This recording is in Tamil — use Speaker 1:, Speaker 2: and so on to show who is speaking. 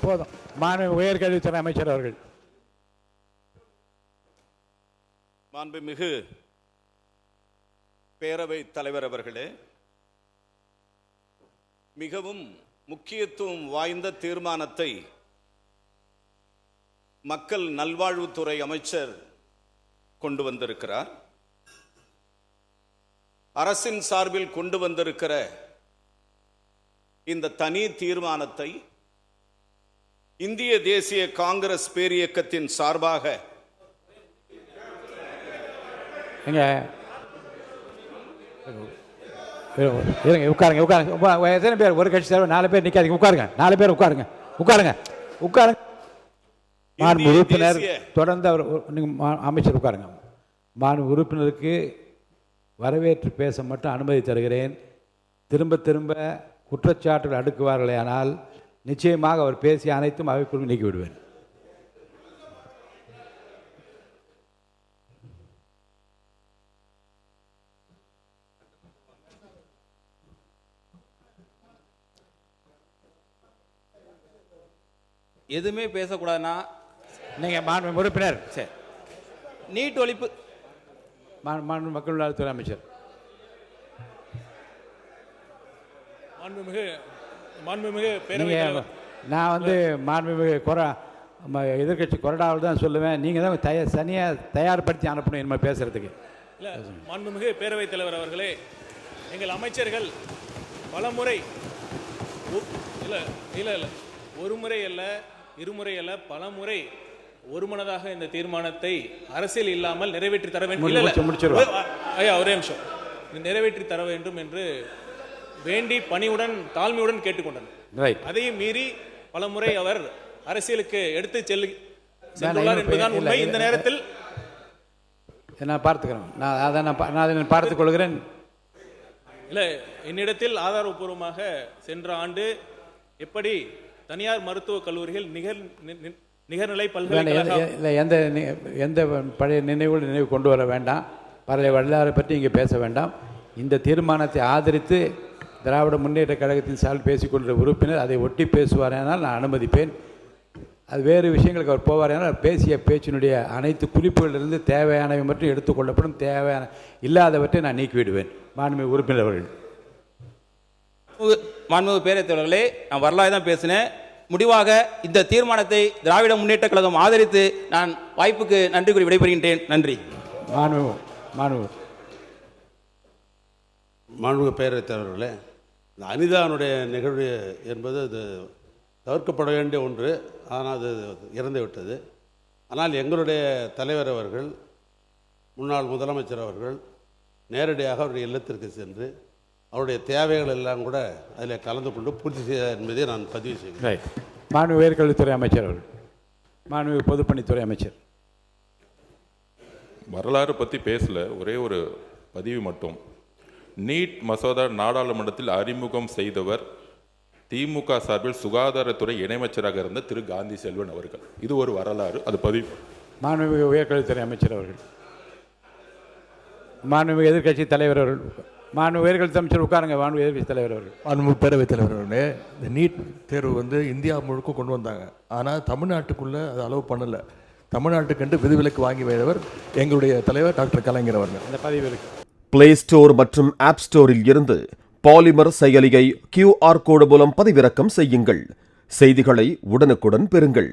Speaker 1: போதும். மாண்புமிகு உயர்கல்வித்துறை அமைச்சர் அவர்கள்.
Speaker 2: மாண்புமிகு பேரவைத் தலைவர் அவர்களே, மிகவும் முக்கியத்துவம் வாய்ந்த தீர்மானத்தை மக்கள் நல்வாழ்வுத்துறை அமைச்சர் கொண்டு வந்திருக்கிறார். அரசின் சார்பில் கொண்டு வந்திருக்கிற இந்த தனி தீர்மானத்தை இந்திய தேசிய காங்கிரஸ் பேரியக்கத்தின் சார்பாக
Speaker 1: உட்காருங்க உட்காருங்க. எத்தனை பேர்? ஒரு கட்சி சார் 4 பேர் நிக்காதீங்க. உட்காருங்க. 4 பேர் உட்காருங்க உட்காருங்க உட்காருங்க. மாண்பு உறுப்பினர் தொடர்ந்து அவர் அமைச்சர் உட்காருங்க. மாண்பு உறுப்பினருக்கு வரவேற்று பேச மட்டும் அனுமதி தருகிறேன். திரும்ப திரும்ப குற்றச்சாட்டுகள் அடுக்குவார்களே ஆனால் நிச்சயமாக அவர் பேசிய அனைத்தும் அவைக்குள் நீக்கி விடுவேன்.
Speaker 3: எதுவுமே பேசக்கூடாதுன்னா
Speaker 1: நீங்கள் மாண்பு உறுப்பினர்
Speaker 3: சரி. நீட் ஒழிப்பு
Speaker 1: மாண்பு மக்கள் நலத்துறை அமைச்சர். நான் மாண்புமிகு எதிர்கட்சி கொறடாவில் தான் சொல்லுவேன். நீங்கள் தான் தனியாக தயார்படுத்தி அனுப்பணும் என்ன பேசுறதுக்கு.
Speaker 4: இல்லை, மாண்புமிகு பேரவைத் தலைவர் அவர்களே, எங்கள் அமைச்சர்கள் பலமுறை இல்லை ஒரு முறை அல்ல, இருமுறை அல்ல, பலமுறை ஒருமனதாக இந்த தீர்மானத்தை அரசியல் இல்லாமல் நிறைவேற்றி தர வேண்டும். ஒரே நிமிஷம். நிறைவேற்றி தர வேண்டும் என்று வேண்டி பணியுடன் தாழ்மையுடன் கேட்டுக்கொண்டனர். அதையும் மீறி பலமுறை அவர் அரசியலுக்கு எடுத்து செல்லுகிறார் என்பதுதான் உண்மை. இந்த நேரத்தில்
Speaker 1: நான் பார்த்துக்கிறேன். நான் பார்த்துக் கொள்கிறேன்.
Speaker 4: இல்லை, என்னிடத்தில் ஆதாரபூர்வமாக சென்ற ஆண்டு எப்படி தனியார் மருத்துவக் கல்லூரிகள் நிகர்நிலை பல்கலைக்கழகம்
Speaker 1: எந்த பழைய நினைவு கொண்டு வர வேண்டாம். பழைய வரலாறு பற்றி இங்கே பேச வேண்டாம். இந்த தீர்மானத்தை ஆதரித்து திராவிட முன்னேற்ற கழகத்தின் சார்பில் பேசிக்கொண்ட உறுப்பினர் அதை ஒட்டி பேசுவாரேனால் நான் அனுமதிப்பேன். அது வேறு விஷயங்களுக்கு அவர் போவாரேனால் பேசிய பேச்சினுடைய அனைத்து குறிப்புகளிலிருந்து தேவையானவை மட்டும் எடுத்துக்கொள்ளப்படும். தேவையான இல்லாதவற்றை நான் நீக்கிவிடுவேன். மாண்புமிகு உறுப்பினர் அவர்கள்.
Speaker 3: மாண்புமிகு பேரவைத் தலைவர்களே, நான் வரலாறு தான் பேசினேன். முடிவாக இந்த தீர்மானத்தை திராவிட முன்னேற்ற கழகம் ஆதரித்து நான் வாய்ப்புக்கு நன்றி கூறி விடைபெறுகின்றேன். நன்றி.
Speaker 5: மாண்புமிகு பேரவைத் தலைவர்களே, இந்த அனிதானுடைய நிகழ்வு என்பது அது தவிர்க்கப்பட வேண்டிய ஒன்று. ஆனால் அது இறந்து விட்டது. ஆனால் எங்களுடைய தலைவர் அவர்கள், முன்னாள் முதலமைச்சர் அவர்கள் நேரடியாக அவருடைய இல்லத்திற்கு சென்று அவருடைய தேவைகள் எல்லாம் கூட அதில் கலந்து கொண்டு பூர்த்தி செய்தார் என்பதை நான் பதிவு செய்கிறேன்.
Speaker 1: மாண்புமிகு உயர்கல்வித்துறை அமைச்சர் அவர்கள். மாண்புமிகு பொதுப்பணித்துறை அமைச்சர்.
Speaker 6: வரலாறு பற்றி பேசல, ஒரே ஒரு பதிவு மட்டும். நீட் மசோதா நாடாளுமன்றத்தில் அறிமுகம் செய்தவர் திமுக சார்பில் சுகாதாரத்துறை இணையமைச்சராக இருந்த திரு காந்தி செல்வன் அவர்கள். இது ஒரு வரலாறு, அது பதிவு.
Speaker 1: மாண்புமிகு உயர்கல்வித்துறை அமைச்சர் அவர்கள். மாண்புமிகு எதிர்கட்சி தலைவர் அவர்கள். மாண்புமிகு உயர்கல்வி அமைச்சர் உட்காருங்க. மாண்புமிகு எதிர்கட்சி தலைவர் அவர்கள்.
Speaker 7: மாண்புமிகு பேரவைத் தலைவர் அவர்களே, இந்த நீட் தேர்வு இந்தியா முழுக்க கொண்டு வந்தாங்க. ஆனால் தமிழ்நாட்டுக்குள்ளே அது அலோவ் பண்ணலை. தமிழ்நாட்டுக்கென்று விதிவிலக்கு வாங்கி வைத்தவர் எங்களுடைய தலைவர் டாக்டர் கலைஞர் அவர்கள்.
Speaker 1: அந்த பதிவு இருக்கு.
Speaker 8: பிளே ஸ்டோர் மற்றும் ஆப் ஸ்டோரில் இருந்து பாலிமர் செயலியை QR கோடு மூலம் பதிவிறக்கம் செய்யுங்கள். செய்திகளை உடனுக்குடன் பெறுங்கள்.